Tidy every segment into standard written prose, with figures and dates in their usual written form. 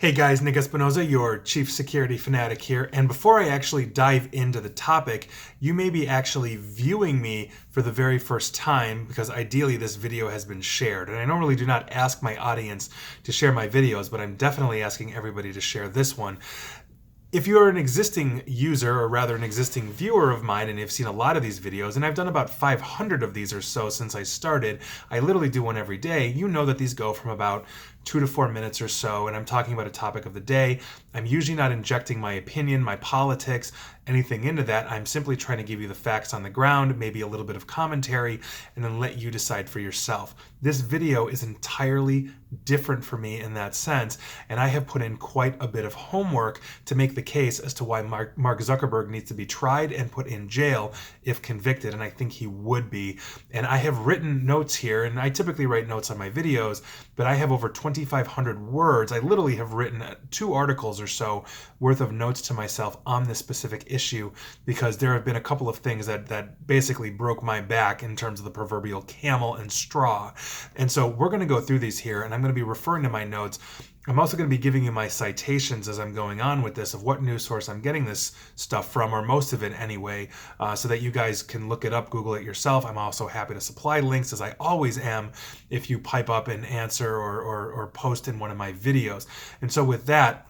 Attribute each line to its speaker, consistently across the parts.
Speaker 1: Hey guys, Nick Espinoza, your chief security fanatic here. And before I actually dive into the topic, you may be actually viewing me for the very first time because ideally this video has been shared. And I normally do not ask my audience to share my videos, but I'm definitely asking everybody to share this one. If you're an existing user, or rather an existing viewer of mine, and you've seen a lot of these videos, and I've done about 500 of these or so since I started, I literally do one every day, you know that these go from about 2 to 4 minutes or so, and I'm talking about a topic of the day. I'm usually not injecting my opinion, my politics, anything into that. I'm simply trying to give you the facts on the ground, maybe a little bit of commentary, and then let you decide for yourself. This video is entirely different for me in that sense, and I have put in quite a bit of homework to make the case as to why Mark Zuckerberg needs to be tried and put in jail if convicted, and I think he would be. And I have written notes here, and I typically write notes on my videos, but I have over 2,500 words. I literally have written 2 articles or so worth of notes to myself on this specific issue because there have been a couple of things that basically broke my back in terms of the proverbial camel and straw. And so we're going to go through these here, and I'm going to be referring to my notes. I'm also going to be giving you my citations as I'm going on with this of what news source I'm getting this stuff from, or most of it anyway, so that you guys can look it up, Google it yourself. I'm also happy to supply links, as I always am, if you pipe up and answer or post in one of my videos. And so with that,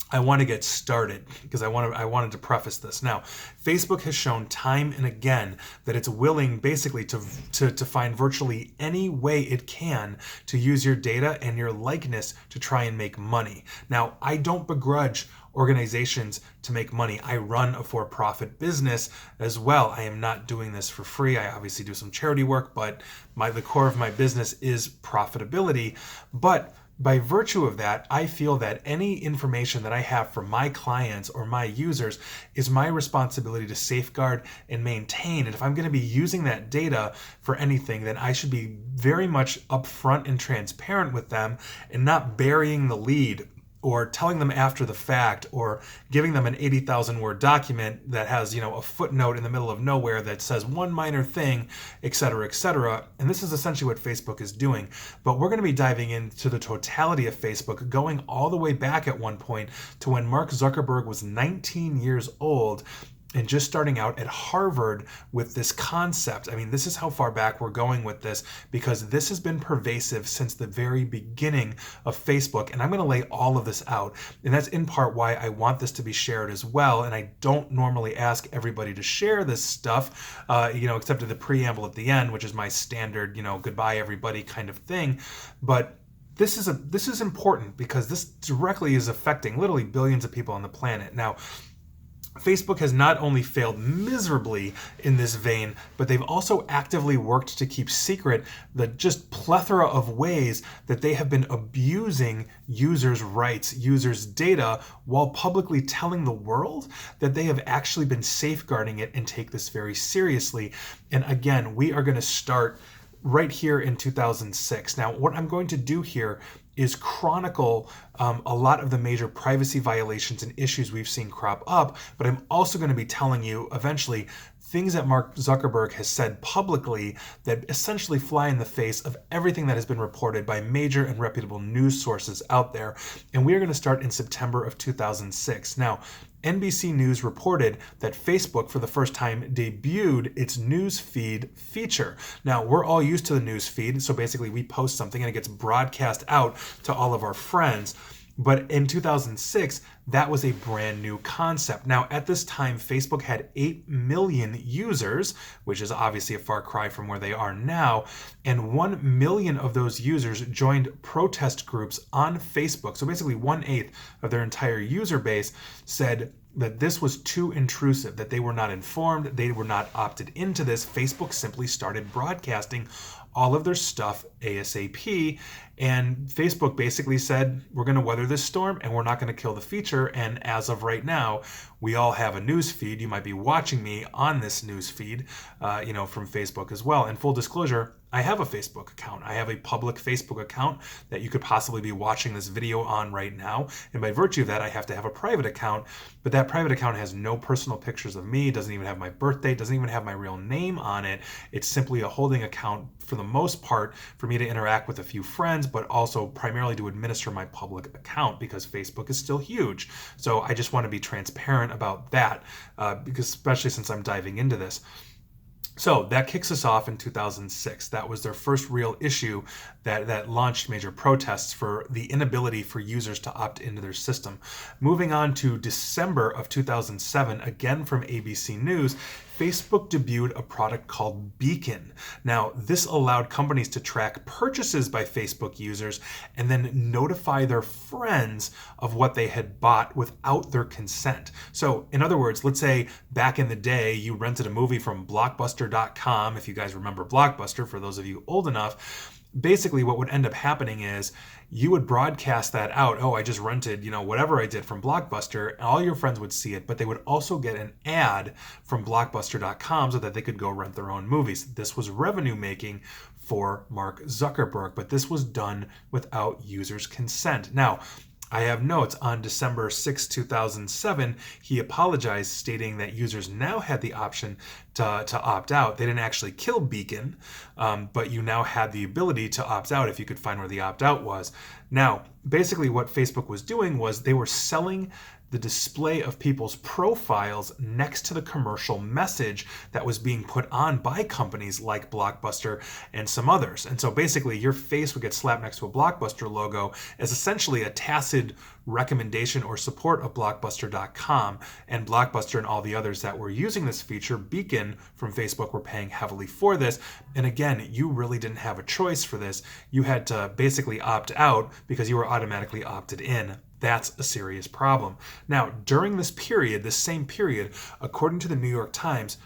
Speaker 1: I want to get started because I wanted to preface this. Now, Facebook has shown time and again that it's willing basically to find virtually any way it can to use your data and your likeness to try and make money. Now, I don't begrudge organizations to make money. I run a for-profit business as well. I am not doing this for free. I obviously do some charity work, but the core of my business is profitability. But by virtue of that, I feel that any information that I have for my clients or my users is my responsibility to safeguard and maintain. And if I'm going to be using that data for anything, then I should be very much upfront and transparent with them and not burying the lead or telling them after the fact, or giving them an 80,000 word document that has, a footnote in the middle of nowhere that says one minor thing, et cetera, et cetera. And this is essentially what Facebook is doing. But we're going to be diving into the totality of Facebook, going all the way back at one point to when Mark Zuckerberg was 19 years old and just starting out at Harvard with this concept. I mean, this is how far back we're going with this, because this has been pervasive since the very beginning of Facebook. And I'm going to lay all of this out. And that's in part why I want this to be shared as well. And I don't normally ask everybody to share this stuff, except at the preamble at the end, which is my standard, goodbye everybody kind of thing. But this is important because this directly is affecting literally billions of people on the planet. Now, Facebook has not only failed miserably in this vein, but they've also actively worked to keep secret the just plethora of ways that they have been abusing users' rights, users' data, while publicly telling the world that they have actually been safeguarding it and take this very seriously. And again, we are going to start right here in 2006. Now, what I'm going to do here is chronicle a lot of the major privacy violations and issues we've seen crop up, but I'm also going to be telling you eventually things that Mark Zuckerberg has said publicly that essentially fly in the face of everything that has been reported by major and reputable news sources out there. And we are going to start in September of 2006. Now, NBC News reported that Facebook for the first time debuted its news feed feature. Now, we're all used to the news feed, so basically we post something and it gets broadcast out to all of our friends. But in 2006, that was a brand new concept. Now, at this time, Facebook had 8 million users, which is obviously a far cry from where they are now. And 1 million of those users joined protest groups on Facebook. So basically 1/8 of their entire user base said that this was too intrusive, that they were not informed, they were not opted into this. Facebook simply started broadcasting all of their stuff ASAP, and Facebook basically said, we're going to weather this storm and we're not going to kill the feature. And as of right now, we all have a news feed. You might be watching me on this news feed, from Facebook as well. And full disclosure, I have a Facebook account. I have a public Facebook account that you could possibly be watching this video on right now. And by virtue of that, I have to have a private account, but that private account has no personal pictures of me, doesn't even have my birthday, doesn't even have my real name on it. It's simply a holding account for the most part for me to interact with a few friends, but also primarily to administer my public account because Facebook is still huge. So I just want to be transparent about that, because especially since I'm diving into this. So that kicks us off in 2006. That was their first real issue that launched major protests for the inability for users to opt into their system. Moving on to December of 2007, again from ABC News, Facebook debuted a product called Beacon. Now, this allowed companies to track purchases by Facebook users and then notify their friends of what they had bought without their consent. So, in other words, let's say back in the day, you rented a movie from Blockbuster.com, if you guys remember Blockbuster, for those of you old enough. Basically, what would end up happening is you would broadcast that out. Oh, I just rented, whatever I did from Blockbuster, and all your friends would see it, but they would also get an ad from Blockbuster.com so that they could go rent their own movies. This was revenue making for Mark Zuckerberg, but this was done without users' consent. Now, I have notes on December 6, 2007, he apologized, stating that users now had the option to opt out. They didn't actually kill Beacon, but you now had the ability to opt out if you could find where the opt out was. Now, basically what Facebook was doing was they were selling the display of people's profiles next to the commercial message that was being put on by companies like Blockbuster and some others. And so basically your face would get slapped next to a Blockbuster logo as essentially a tacit recommendation or support of Blockbuster.com, and Blockbuster and all the others that were using this feature, Beacon from Facebook, were paying heavily for this. And again, you really didn't have a choice for this. You had to basically opt out because you were automatically opted in. That's a serious problem. Now, during this period, this same period, according to the New York Times,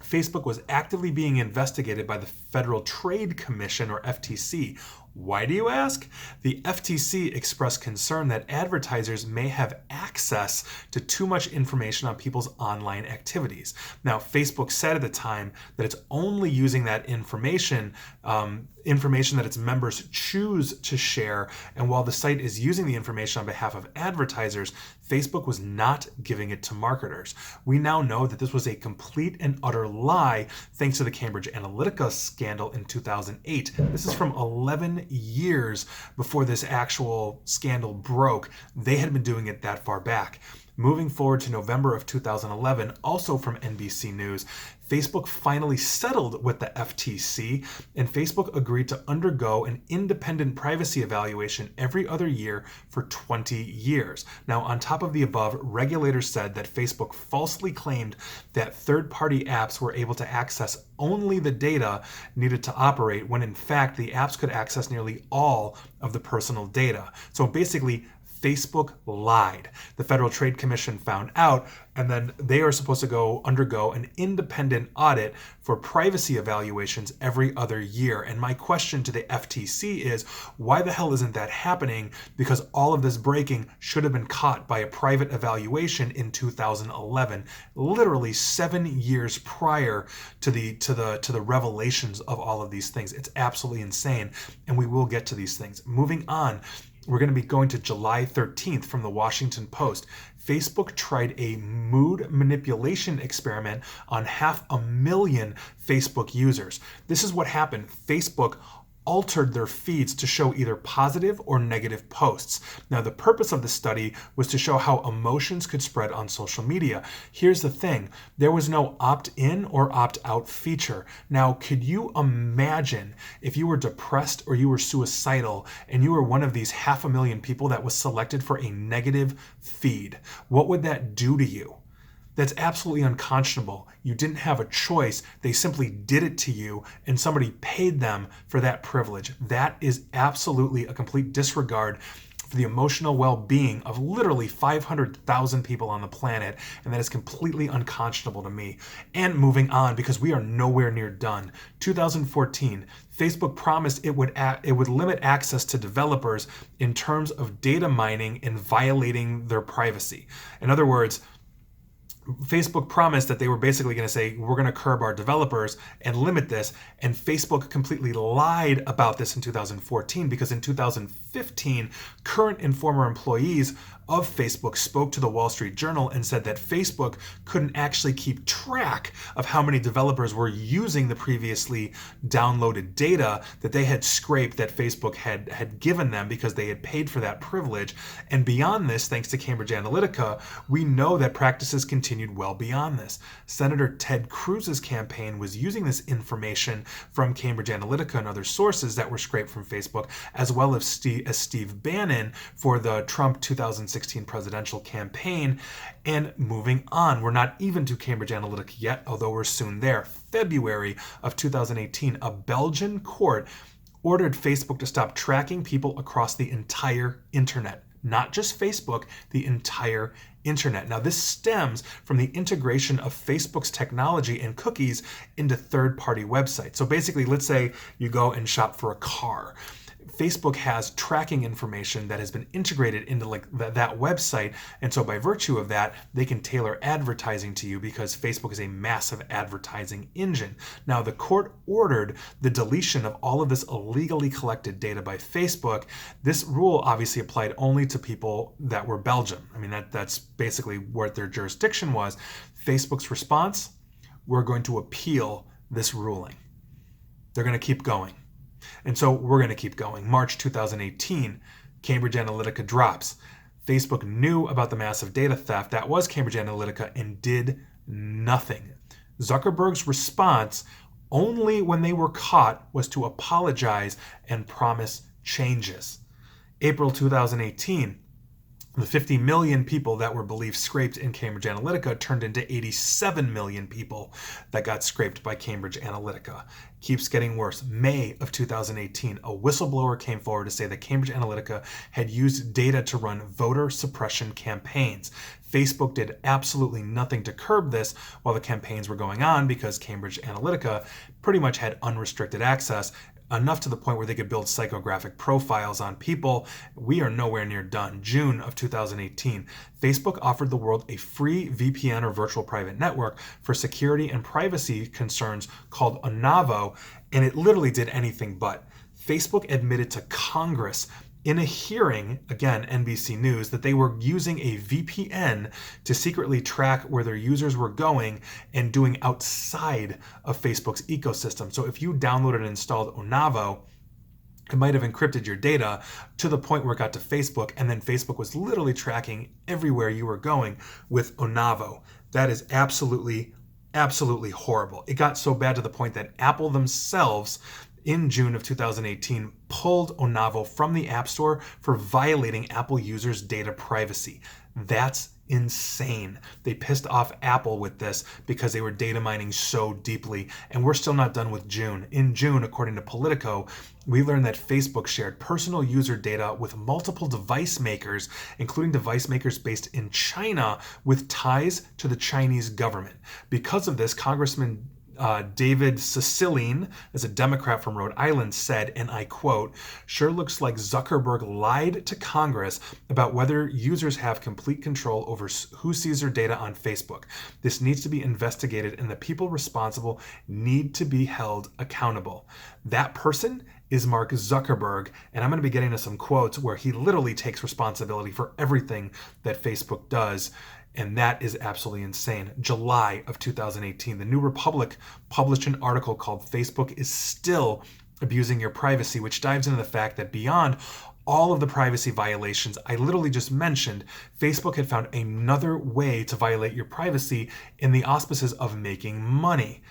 Speaker 1: Facebook was actively being investigated by the Federal Trade Commission, or FTC. Why do you ask? The FTC expressed concern that advertisers may have access to too much information on people's online activities. Now, Facebook said at the time that it's only using that information that its members choose to share, and while the site is using the information on behalf of advertisers, Facebook was not giving it to marketers. We now know that this was a complete and utter lie thanks to the Cambridge Analytica scandal in 2008. This is from 11 years before this actual scandal broke. They had been doing it that far back. Moving forward to November of 2011, also from NBC News, Facebook finally settled with the FTC, and Facebook agreed to undergo an independent privacy evaluation every other year for 20 years. Now, on top of the above, regulators said that Facebook falsely claimed that third-party apps were able to access only the data needed to operate, when in fact the apps could access nearly all of the personal data. So basically, Facebook lied. The Federal Trade Commission found out, and then they are supposed to undergo an independent audit for privacy evaluations every other year. And my question to the FTC is, why the hell isn't that happening? Because all of this breaking should have been caught by a private evaluation in 2011, literally 7 years prior to the revelations of all of these things. It's absolutely insane, and we will get to these things. Moving on, we're going to be going to July 13th from the Washington Post. Facebook tried a mood manipulation experiment on 500,000 Facebook users. This is what happened. Facebook altered their feeds to show either positive or negative posts. Now, the purpose of the study was to show how emotions could spread on social media. Here's the thing. There was no opt-in or opt-out feature. Now, could you imagine if you were depressed or you were suicidal and you were one of these 500,000 people that was selected for a negative feed? What would that do to you? That's absolutely unconscionable. You didn't have a choice. They simply did it to you, and somebody paid them for that privilege. That is absolutely a complete disregard for the emotional well-being of literally 500,000 people on the planet, and that is completely unconscionable to me. And moving on, because we are nowhere near done. 2014, Facebook promised it would limit access to developers in terms of data mining and violating their privacy. In other words, Facebook promised that they were basically going to say, we're going to curb our developers and limit this. And Facebook completely lied about this in 2014, because in 2015, current and former employees of Facebook spoke to the Wall Street Journal and said that Facebook couldn't actually keep track of how many developers were using the previously downloaded data that they had scraped, that Facebook had given them because they had paid for that privilege. And beyond this, thanks to Cambridge Analytica, we know that practices continued well beyond this. Senator Ted Cruz's campaign was using this information from Cambridge Analytica and other sources that were scraped from Facebook, as well as Steve Bannon for the Trump 2016 presidential campaign. And moving on, we're not even to Cambridge Analytica yet, although we're soon there. February of 2018, a Belgian court ordered Facebook to stop tracking people across the entire internet. Not just Facebook, the entire internet. Now, this stems from the integration of Facebook's technology and cookies into third-party websites. So basically, let's say you go and shop for a car. Facebook has tracking information that has been integrated into that website, and so by virtue of that, they can tailor advertising to you, because Facebook is a massive advertising engine. Now, the court ordered the deletion of all of this illegally collected data by Facebook. This rule obviously applied only to people that were Belgian. I mean, that's basically what their jurisdiction was. Facebook's response: we're going to appeal this ruling. They're going to keep going. And so we're going to keep going. March 2018, Cambridge Analytica drops. Facebook knew about the massive data theft that was Cambridge Analytica and did nothing. Zuckerberg's response, only when they were caught, was to apologize and promise changes. April 2018, the 50 million people that were believed scraped in Cambridge Analytica turned into 87 million people that got scraped by Cambridge Analytica. Keeps getting worse. May of 2018, a whistleblower came forward to say that Cambridge Analytica had used data to run voter suppression campaigns. Facebook did absolutely nothing to curb this while the campaigns were going on, because Cambridge Analytica pretty much had unrestricted access, enough to the point where they could build psychographic profiles on people. We are nowhere near done. June of 2018, Facebook offered the world a free VPN, or virtual private network, for security and privacy concerns called Onavo, and it literally did anything but. Facebook admitted to Congress in a hearing, again, NBC News, that they were using a VPN to secretly track where their users were going and doing outside of Facebook's ecosystem. So if you downloaded and installed Onavo, it might have encrypted your data to the point where it got to Facebook, and then Facebook was literally tracking everywhere you were going with Onavo. That is absolutely, absolutely horrible. It got so bad to the point that Apple themselves, in June of 2018, pulled Onavo from the App Store for violating Apple users' data privacy. That's insane. They pissed off Apple with this because they were data mining so deeply, and we're still not done with June. In June, according to Politico, we learned that Facebook shared personal user data with multiple device makers, including device makers based in China with ties to the Chinese government. Because of this, Congressman David Cicilline, as a Democrat from Rhode Island, said, and I quote, "Sure looks like Zuckerberg lied to Congress about whether users have complete control over who sees their data on Facebook. This needs to be investigated, and the people responsible need to be held accountable." That person is Mark Zuckerberg, and I'm going to be getting to some quotes where he literally takes responsibility for everything that Facebook does. And that is absolutely insane. July of 2018, the New Republic published an article called "Facebook is Still Abusing Your Privacy," which dives into the fact that beyond all of the privacy violations I literally just mentioned, Facebook had found another way to violate your privacy in the auspices of making money: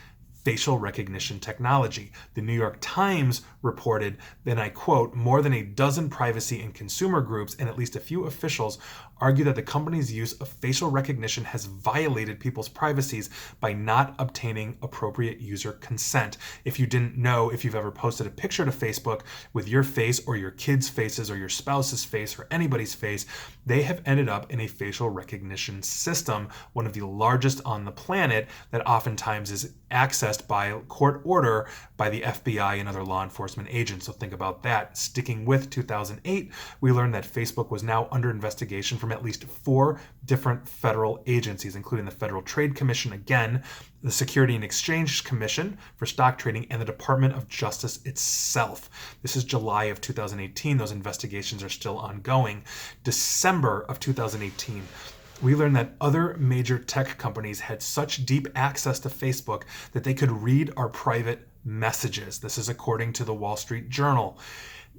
Speaker 1: facial recognition technology. The New York Times reported, then I quote, "More than a dozen privacy and consumer groups and at least a few officials argue that the company's use of facial recognition has violated people's privacies by not obtaining appropriate user consent." If you didn't know, if you've ever posted a picture to Facebook with your face or your kids' faces or your spouse's face or anybody's face, they have ended up in a facial recognition system, one of the largest on the planet, that oftentimes is accessed by court order by the FBI and other law enforcement agents. So think about that. Sticking with 2008, we learned that Facebook was now under investigation from at least 4 different federal agencies, including the Federal Trade Commission, again, the Security and Exchange Commission for stock trading, and the Department of Justice itself. This is July of 2018. Those investigations are still ongoing. December of 2018, we learned that other major tech companies had such deep access to Facebook that they could read our private messages. This is according to the Wall Street Journal.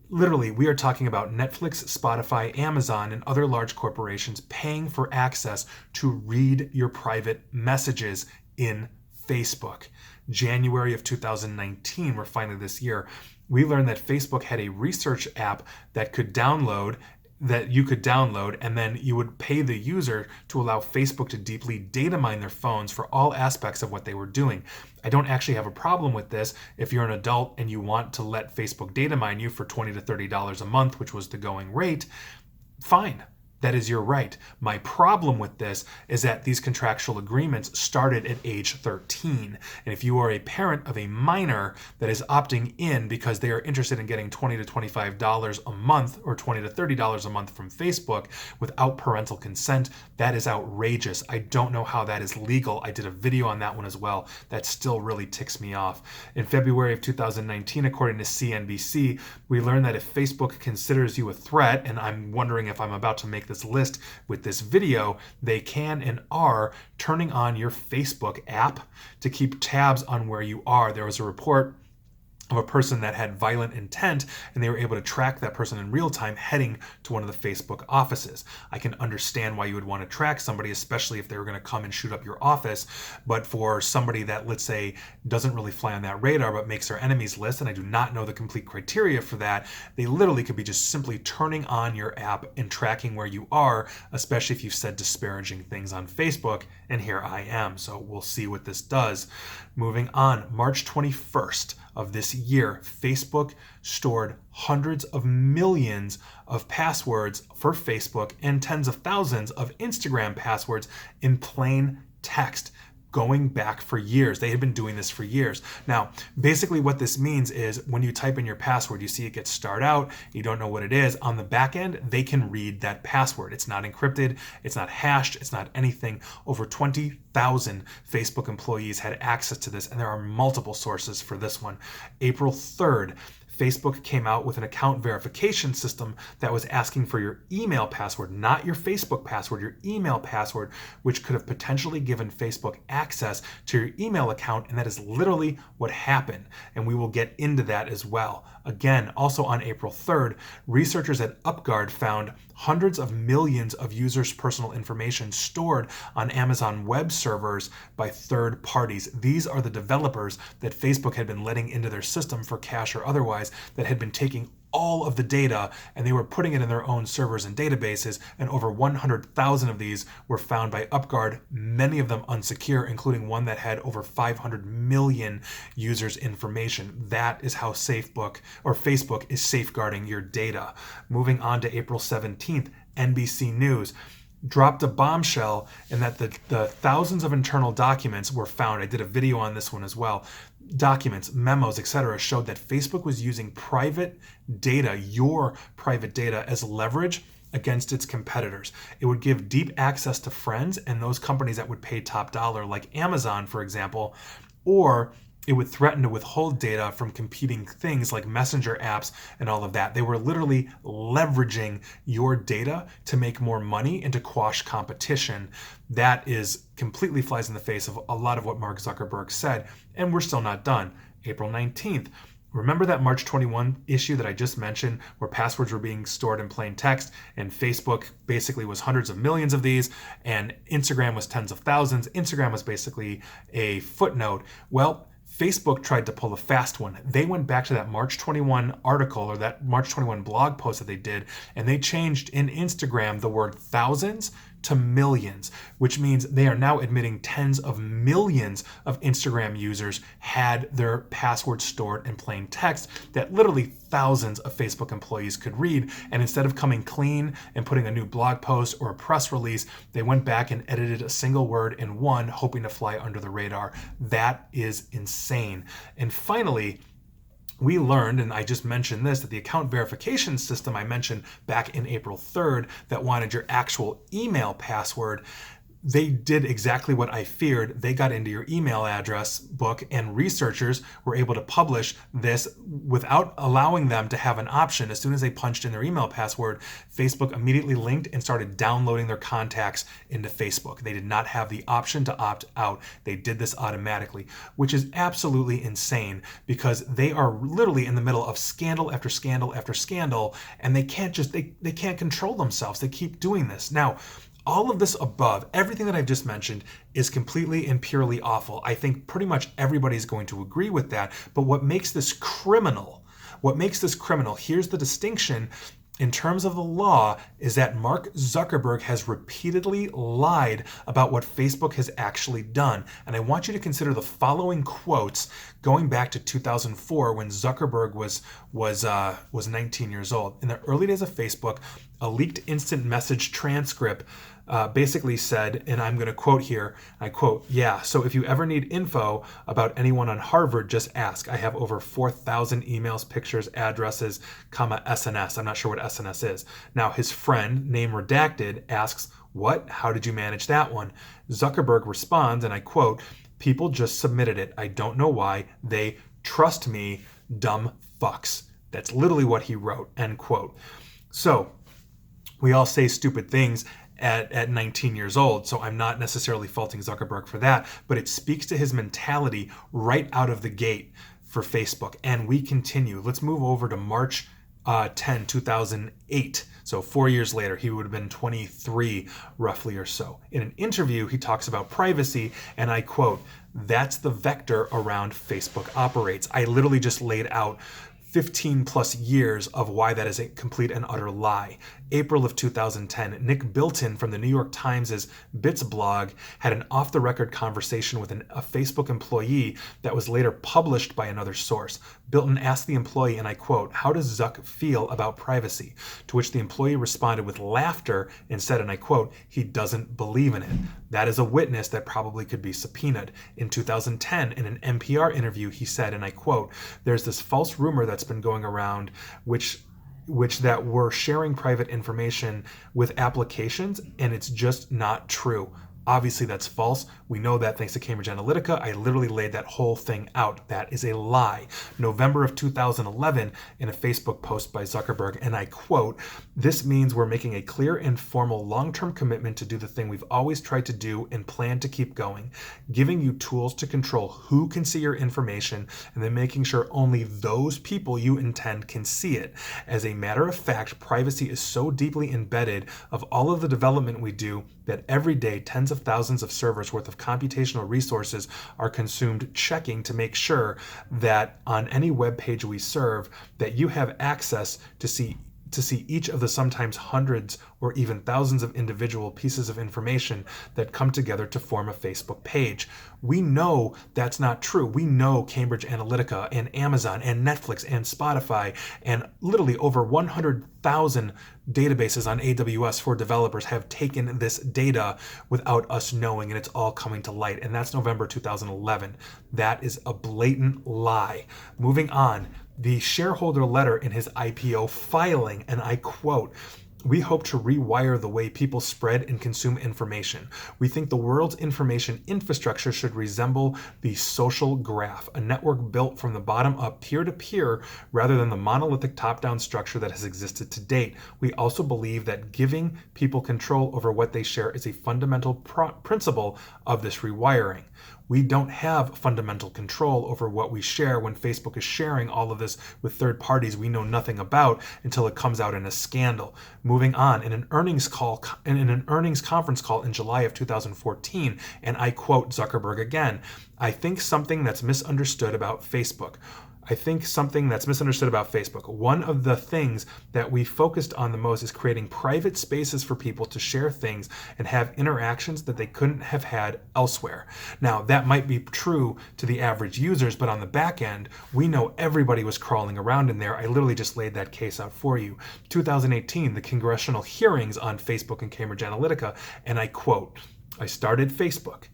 Speaker 1: Literally, we are talking about Netflix, Spotify, Amazon, and other large corporations paying for access to read your private messages in Facebook. January of 2019, we're finally this year, we learned that Facebook had a research app that you could download, and then you would pay the user to allow Facebook to deeply data mine their phones for all aspects of what they were doing. I don't actually have a problem with this if you're an adult and you want to let Facebook data mine you for $20 to $30 a month, which was the going rate. Fine. That is your right. My problem with this is that these contractual agreements started at age 13. And if you are a parent of a minor that is opting in because they are interested in getting $20 to $25 a month or $20 to $30 a month from Facebook without parental consent, that is outrageous. I don't know how that is legal. I did a video on that one as well. That still really ticks me off. In February of 2019, according to CNBC, we learned that if Facebook considers you a threat, and I'm wondering if I'm about to make this list with this video, they can and are turning on your Facebook app to keep tabs on where you are. There was a report of a person that had violent intent, and they were able to track that person in real time heading to one of the Facebook offices. I can understand why you would want to track somebody, especially if they were going to come and shoot up your office. But for somebody that, let's say, doesn't really fly on that radar but makes their enemies list, and I do not know the complete criteria for that, they literally could be just simply turning on your app and tracking where you are, especially if you've said disparaging things on Facebook, and here I am. So we'll see what this does. Moving on, March 21st of this year, Facebook stored hundreds of millions of passwords for Facebook and tens of thousands of Instagram passwords in plain text, going back for years. They had been doing this for years. Now, basically what this means is when you type in your password, you see it gets starred out, you don't know what it is. On the back end, they can read that password. It's not encrypted, it's not hashed, it's not anything. Over 20,000 Facebook employees had access to this, and there are multiple sources for this one. April 3rd, Facebook came out with an account verification system that was asking for your email password, not your Facebook password, your email password, which could have potentially given Facebook access to your email account, and that is literally what happened. And we will get into that as well. Again, also on April 3rd, researchers at UpGuard found hundreds of millions of users' personal information stored on Amazon web servers by third parties. These are the developers that Facebook had been letting into their system for cash or otherwise, that had been taking all of the data and they were putting it in their own servers and databases, and over 100,000 of these were found by UpGuard, many of them unsecure, including one that had over 500 million users' information. That is how Facebook is safeguarding your data. Moving on to April 17th, NBC News dropped a bombshell in that the thousands of internal documents were found. I did a video on this one as well. Documents, memos, etc. showed that Facebook was using private data, your private data, as leverage against its competitors. It would give deep access to friends and those companies that would pay top dollar, like Amazon, for example, or it would threaten to withhold data from competing things like messenger apps and all of that. They were literally leveraging your data to make more money and to quash competition. That is completely flies in the face of a lot of what Mark Zuckerberg said, and we're still not done. April 19th. Remember that March 21 issue that I just mentioned where passwords were being stored in plain text, and Facebook basically was hundreds of millions of these, and Instagram was tens of thousands. Instagram was basically a footnote. Well, Facebook tried to pull a fast one. They went back to that March 21 article or that March 21 blog post that they did, and they changed in Instagram the word thousands to millions, which means they are now admitting tens of millions of Instagram users had their passwords stored in plain text that literally thousands of Facebook employees could read. And instead of coming clean and putting a new blog post or a press release, they went back and edited a single word in one, hoping to fly under the radar. That is insane. And finally, we learned, and I just mentioned this, that the account verification system I mentioned back in April 3rd that wanted your actual email password, they did exactly what I feared. They got into your email address book, and researchers were able to publish this without allowing them to have an option. As soon as they punched in their email password, Facebook immediately linked and started downloading their contacts into Facebook. They did not have the option to opt out. They did this automatically, which is absolutely insane because they are literally in the middle of scandal after scandal after scandal, and they can't control themselves. They keep doing this. Now, all of this above, everything that I've just mentioned, is completely and purely awful. I think pretty much everybody's going to agree with that. But what makes this criminal, here's the distinction in terms of the law, is that Mark Zuckerberg has repeatedly lied about what Facebook has actually done. And I want you to consider the following quotes going back to 2004 when Zuckerberg was 19 years old. In the early days of Facebook, a leaked instant message transcript basically said, and I'm going to quote here, I quote, "Yeah, so if you ever need info about anyone on Harvard, just ask. I have over 4,000 emails, pictures, addresses, SNS. I'm not sure what SNS is. Now, his friend, name redacted, asks, "What? How did you manage that one?" Zuckerberg responds, and I quote, "People just submitted it. I don't know why. They trust me, dumb fucks." That's literally what he wrote, end quote. So, we all say stupid things at 19 years old, so I'm not necessarily faulting Zuckerberg for that, but it speaks to his mentality right out of the gate for Facebook. And we continue. Let's move over to March 10, 2008. So 4 years later, he would have been 23 roughly or so. In an interview, he talks about privacy, and I quote, "That's the vector around Facebook operates." I literally just laid out 15 plus years of why that is a complete and utter lie. April of 2010, Nick Bilton from the New York Times' Bits blog had an off-the-record conversation with a Facebook employee that was later published by another source. Bilton asked the employee, and I quote, "How does Zuck feel about privacy?" To which the employee responded with laughter and said, and I quote, "He doesn't believe in it." That is a witness that probably could be subpoenaed. In 2010, in an NPR interview, he said, and I quote, "There's this false rumor that's been going around which that we're sharing private information with applications, and it's just not true. Obviously, that's false. We know that thanks to Cambridge Analytica. I literally laid that whole thing out. That is a lie." November of 2011, in a Facebook post by Zuckerberg, and I quote, "This means we're making a clear and formal long-term commitment to do the thing we've always tried to do and plan to keep going, giving you tools to control who can see your information and then making sure only those people you intend can see it. As a matter of fact, privacy is so deeply embedded of all of the development we do that every day tens of thousands of servers worth of computational resources are consumed checking to make sure that on any web page we serve that you have access to see each of the sometimes hundreds or even thousands of individual pieces of information that come together to form a Facebook page." We know that's not true. We know Cambridge Analytica and Amazon and Netflix and Spotify and literally over 100,000 databases on AWS for developers have taken this data without us knowing, and it's all coming to light. And that's November 2011. That is a blatant lie. Moving on. The shareholder letter in his IPO filing, and I quote, "We hope to rewire the way people spread and consume information. We think the world's information infrastructure should resemble the social graph, a network built from the bottom up peer-to-peer rather than the monolithic top-down structure that has existed to date. We also believe that giving people control over what they share is a fundamental principle of this rewiring. We don't have fundamental control over what we share when Facebook is sharing all of this with third parties we know nothing about until it comes out in a scandal." Moving on, in an earnings conference call in July of 2014, and I quote Zuckerberg again, "I think something that's misunderstood about Facebook. I think something that's misunderstood about Facebook, one of the things that we focused on the most is creating private spaces for people to share things and have interactions that they couldn't have had elsewhere. Now, that might be true to the average users, but on the back end, we know everybody was crawling around in there. I literally just laid that case out for you. 2018, the congressional hearings on Facebook and Cambridge Analytica, and I quote, "I started Facebook.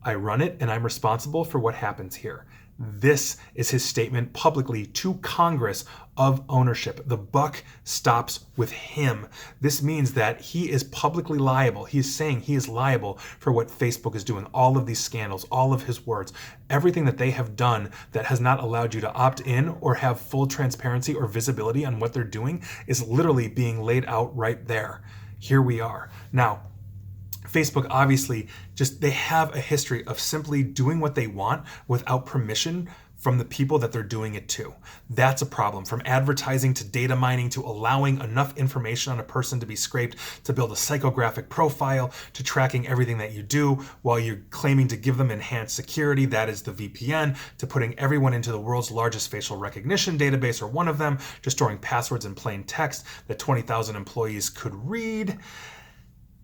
Speaker 1: I run it and I'm responsible for what happens here." This is his statement publicly to Congress of ownership. The buck stops with him. This means that he is publicly liable. He is saying he is liable for what Facebook is doing, all of these scandals, all of his words, everything that they have done that has not allowed you to opt in or have full transparency or visibility on what they're doing is literally being laid out right there. Here we are. Now, Facebook obviously they have a history of simply doing what they want without permission from the people that they're doing it to. That's a problem. From advertising to data mining to allowing enough information on a person to be scraped to build a psychographic profile to tracking everything that you do while you're claiming to give them enhanced security, that is the VPN, to putting everyone into the world's largest facial recognition database or one of them, to storing passwords in plain text that 20,000 employees could read.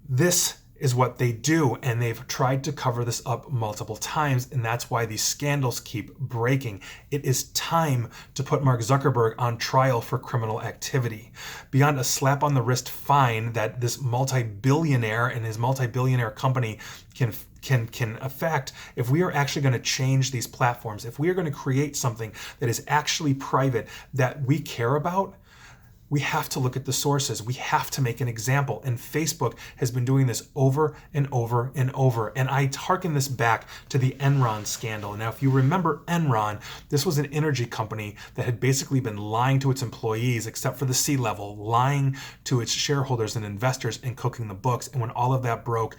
Speaker 1: This is what they do, and they've tried to cover this up multiple times, and that's why these scandals keep breaking. It is time to put Mark Zuckerberg on trial for criminal activity. Beyond a slap on the wrist fine that this multi-billionaire and his multi-billionaire company can affect, if we are actually going to change these platforms, if we are going to create something that is actually private that we care about, we have to look at the sources. We have to make an example. And Facebook has been doing this over and over and over. And I hearken this back to the Enron scandal. Now, if you remember Enron, this was an energy company that had basically been lying to its employees, except for the C-level, lying to its shareholders and investors and cooking the books. And when all of that broke,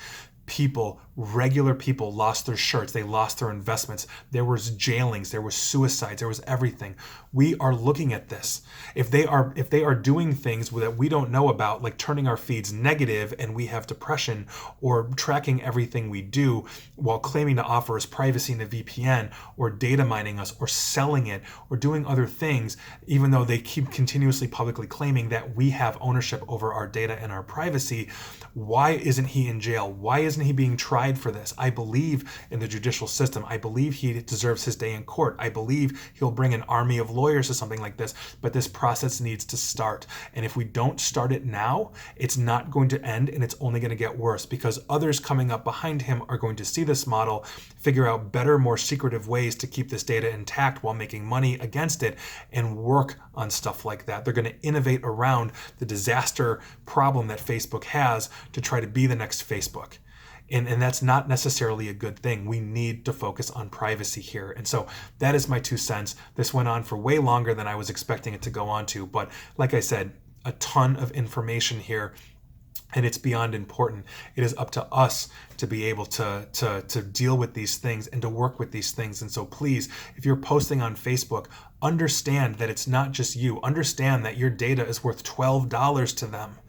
Speaker 1: regular people lost their shirts, they lost their investments, there was jailings, there was suicides, there was everything. We are looking at this. If they are doing things that we don't know about, like turning our feeds negative and we have depression, or tracking everything we do while claiming to offer us privacy in a VPN, or data mining us, or selling it, or doing other things, even though they keep continuously publicly claiming that we have ownership over our data and our privacy, why isn't he in jail? Why isn't he being tried for this? I believe in the judicial system. I believe he deserves his day in court. I believe he'll bring an army of lawyers to something like this, but this process needs to start. And if we don't start it now, it's not going to end, and it's only going to get worse, because others coming up behind him are going to see this model, figure out better, more secretive ways to keep this data intact while making money against it, and work on stuff like that. They're going to innovate around the disaster problem that Facebook has to try to be the next Facebook. And that's not necessarily a good thing. We need to focus on privacy here. And so that is my 2 cents. This went on for way longer than I was expecting it to go on to. But like I said, a ton of information here, and it's beyond important. It is up to us to be able to deal with these things and to work with these things. And so please, if you're posting on Facebook, understand that it's not just you. Understand that your data is worth $12 to them.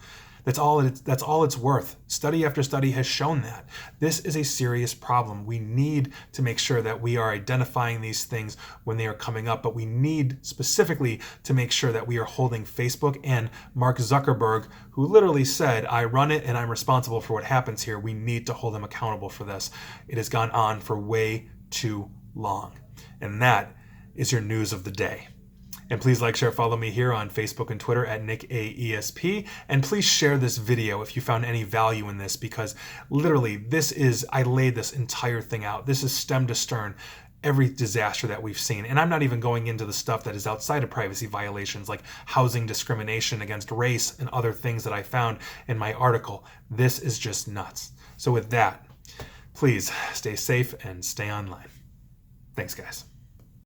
Speaker 1: That's all it's worth. Study after study has shown that. This is a serious problem. We need to make sure that we are identifying these things when they are coming up, but we need specifically to make sure that we are holding Facebook and Mark Zuckerberg, who literally said, "I run it and I'm responsible for what happens here." We need to hold him accountable for this. It has gone on for way too long. And that is your news of the day. And please like, share, follow me here on Facebook and Twitter at NickAESP. And please share this video if you found any value in this, because literally I laid this entire thing out. This is stem to stern, every disaster that we've seen. And I'm not even going into the stuff that is outside of privacy violations, like housing discrimination against race and other things that I found in my article. This is just nuts. So with that, please stay safe and stay online. Thanks, guys.